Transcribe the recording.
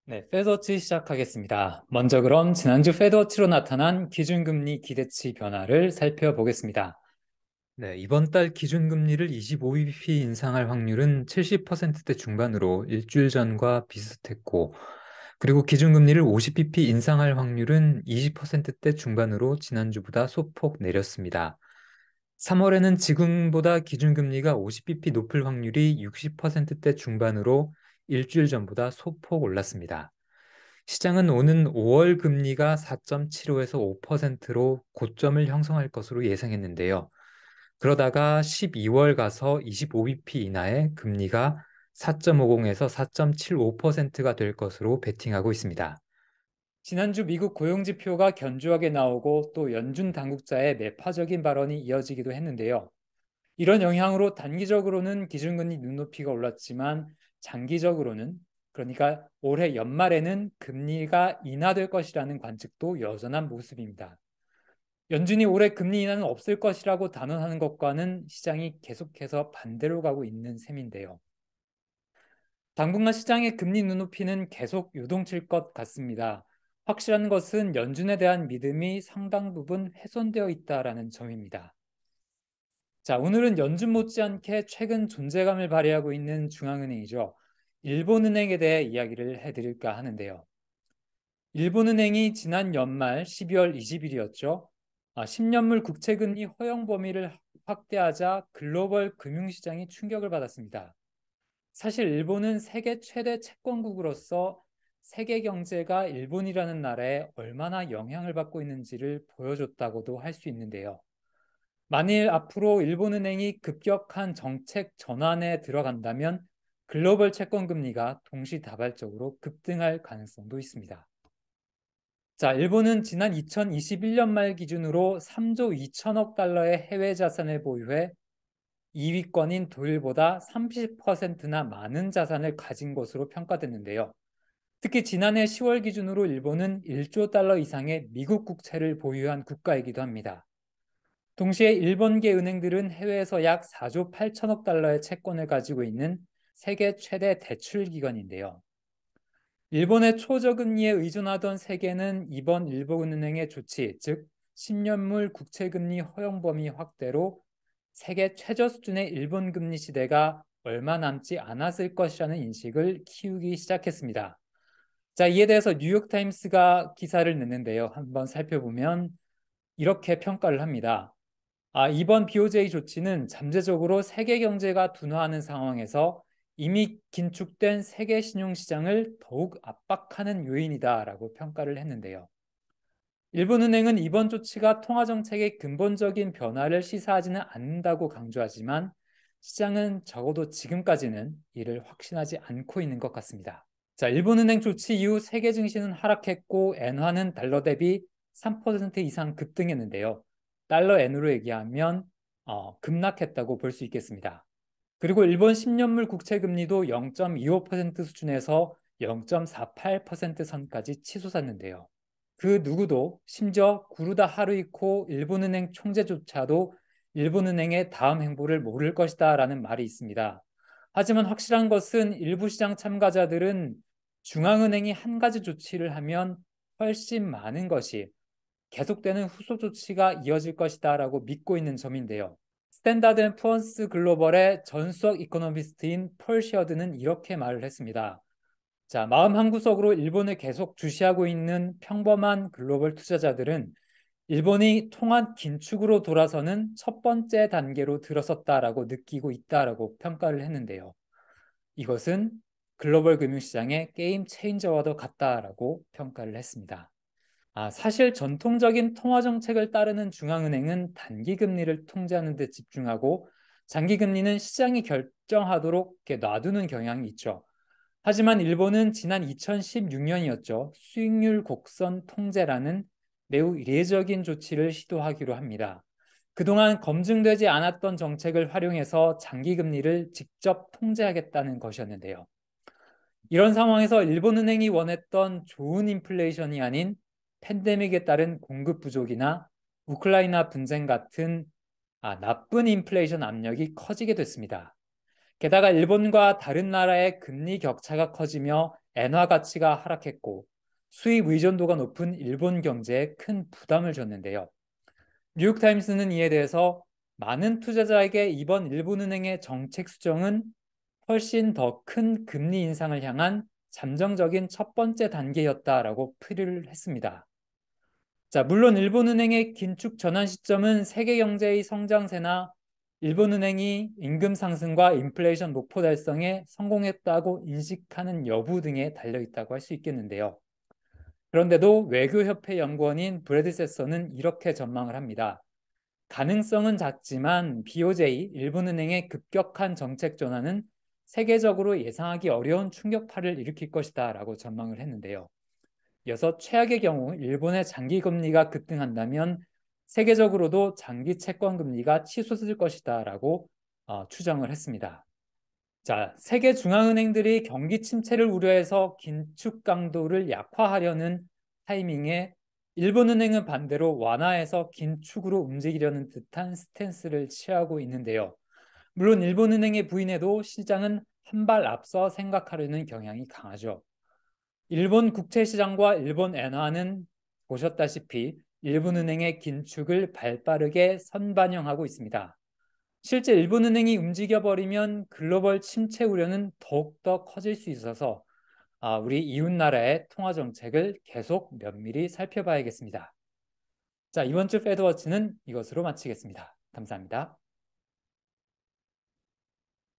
네, 페드워치 시작하겠습니다. 먼저 그럼 지난주 페드워치로 나타난 기준금리 기대치 변화를 살펴보겠습니다. 네, 이번 달 기준금리를 25bp 인상할 확률은 70%대 중반으로 일주일 전과 비슷했고, 그리고 기준금리를 50bp 인상할 확률은 20%대 중반으로 지난주보다 소폭 내렸습니다. 3월에는 지금보다 기준금리가 50bp 높을 확률이 60%대 중반으로 일주일 전보다 소폭 올랐습니다. 시장은 오는 5월 금리가 4.75에서 5%로 고점을 형성할 것으로 예상했는데요. 그러다가 12월 가서 25bp 이하의 금리가 4.50에서 4.75%가 될 것으로 베팅하고 있습니다. 지난주 미국 고용지표가 견조하게 나오고 또 연준 당국자의 매파적인 발언이 이어지기도 했는데요. 이런 영향으로 단기적으로는 기준금리 눈높이가 올랐지만 장기적으로는, 그러니까 올해 연말에는 금리가 인하될 것이라는 관측도 여전한 모습입니다. 연준이 올해 금리 인하는 없을 것이라고 단언하는 것과는 시장이 계속해서 반대로 가고 있는 셈인데요. 당분간 시장의 금리 눈높이는 계속 요동칠 것 같습니다. 확실한 것은 연준에 대한 믿음이 상당 부분 훼손되어 있다라는 점입니다. 자, 오늘은 연준 못지않게 최근 존재감을 발휘하고 있는 중앙은행이죠. 일본은행에 대해 이야기를 해드릴까 하는데요. 일본은행이 지난 연말 12월 20일이었죠. 10년물 국채금리 허용 범위를 확대하자 글로벌 금융시장이 충격을 받았습니다. 사실 일본은 세계 최대 채권국으로서 세계 경제가 일본이라는 나라에 얼마나 영향을 받고 있는지를 보여줬다고도 할 수 있는데요. 만일 앞으로 일본은행이 급격한 정책 전환에 들어간다면 글로벌 채권 금리가 동시다발적으로 급등할 가능성도 있습니다. 자, 일본은 지난 2021년 말 기준으로 3조 2천억 달러의 해외 자산을 보유해 2위권인 독일보다 30%나 많은 자산을 가진 것으로 평가됐는데요. 특히 지난해 10월 기준으로 일본은 1조 달러 이상의 미국 국채를 보유한 국가이기도 합니다. 동시에 일본계 은행들은 해외에서 약 4조 8천억 달러의 채권을 가지고 있는 세계 최대 대출 기관인데요. 일본의 초저금리에 의존하던 세계는 이번 일본은행의 조치, 즉 10년물 국채금리 허용 범위 확대로 세계 최저 수준의 일본 금리 시대가 얼마 남지 않았을 것이라는 인식을 키우기 시작했습니다. 자, 이에 대해서 뉴욕타임스가 기사를 냈는데요. 한번 살펴보면 이렇게 평가를 합니다. 이번 BOJ 조치는 잠재적으로 세계 경제가 둔화하는 상황에서 이미 긴축된 세계 신용시장을 더욱 압박하는 요인이다라고 평가를 했는데요. 일본은행은 이번 조치가 통화정책의 근본적인 변화를 시사하지는 않는다고 강조하지만 시장은 적어도 지금까지는 이를 확신하지 않고 있는 것 같습니다. 자, 일본은행 조치 이후 세계 증시는 하락했고 엔화는 달러 대비 3% 이상 급등했는데요. 달러 엔으로 얘기하면 급락했다고 볼 수 있겠습니다. 그리고 일본 10년물 국채 금리도 0.25% 수준에서 0.48% 선까지 치솟았는데요. 그 누구도 심지어 구루다 하루이코 일본은행 총재조차도 일본은행의 다음 행보를 모를 것이다 라는 말이 있습니다. 하지만 확실한 것은 일부 시장 참가자들은 중앙은행이 한 가지 조치를 하면 훨씬 많은 것이 계속되는 후속 조치가 이어질 것이다 라고 믿고 있는 점인데요. 스탠다드 앤 푸어스 글로벌의 전수석 이코노미스트인 폴 시어드는 이렇게 말을 했습니다. 자, 마음 한구석으로 일본을 계속 주시하고 있는 평범한 글로벌 투자자들은 일본이 통화 긴축으로 돌아서는 첫 번째 단계로 들어섰다라고 느끼고 있다라고 평가를 했는데요. 이것은 글로벌 금융시장의 게임 체인저와도 같다라고 평가를 했습니다. 사실 전통적인 통화 정책을 따르는 중앙은행은 단기 금리를 통제하는 데 집중하고 장기 금리는 시장이 결정하도록 이렇게 놔두는 경향이 있죠. 하지만 일본은 지난 2016년이었죠. 수익률 곡선 통제라는 매우 이례적인 조치를 시도하기로 합니다. 그동안 검증되지 않았던 정책을 활용해서 장기 금리를 직접 통제하겠다는 것이었는데요. 이런 상황에서 일본은행이 원했던 좋은 인플레이션이 아닌 팬데믹에 따른 공급 부족이나 우크라이나 분쟁 같은 나쁜 인플레이션 압력이 커지게 됐습니다. 게다가 일본과 다른 나라의 금리 격차가 커지며 엔화 가치가 하락했고 수입 의존도가 높은 일본 경제에 큰 부담을 줬는데요. 뉴욕타임스는 이에 대해서 많은 투자자에게 이번 일본은행의 정책 수정은 훨씬 더 큰 금리 인상을 향한 잠정적인 첫 번째 단계였다라고 풀이를 했습니다. 자, 물론 일본은행의 긴축 전환 시점은 세계 경제의 성장세나 일본은행이 임금 상승과 인플레이션 목표 달성에 성공했다고 인식하는 여부 등에 달려 있다고 할 수 있겠는데요. 그런데도 외교협회 연구원인 브래드 세서는 이렇게 전망을 합니다. 가능성은 작지만 BOJ, 일본은행의 급격한 정책 전환은 세계적으로 예상하기 어려운 충격파를 일으킬 것이다 라고 전망을 했는데요. 이어서 최악의 경우 일본의 장기 금리가 급등한다면 세계적으로도 장기 채권 금리가 치솟을 것이다 라고 추정을 했습니다. 자, 세계 중앙은행들이 경기 침체를 우려해서 긴축 강도를 약화하려는 타이밍에 일본은행은 반대로 완화해서 긴축으로 움직이려는 듯한 스탠스를 취하고 있는데요. 물론 일본은행의 부인에도 시장은 한 발 앞서 생각하려는 경향이 강하죠. 일본 국채시장과 일본 엔화는 보셨다시피 일본은행의 긴축을 발빠르게 선반영하고 있습니다. 실제 일본은행이 움직여버리면 글로벌 침체 우려는 더욱더 커질 수 있어서 우리 이웃나라의 통화 정책을 계속 면밀히 살펴봐야겠습니다. 자, 이번 주 패드워치는 이것으로 마치겠습니다. 감사합니다.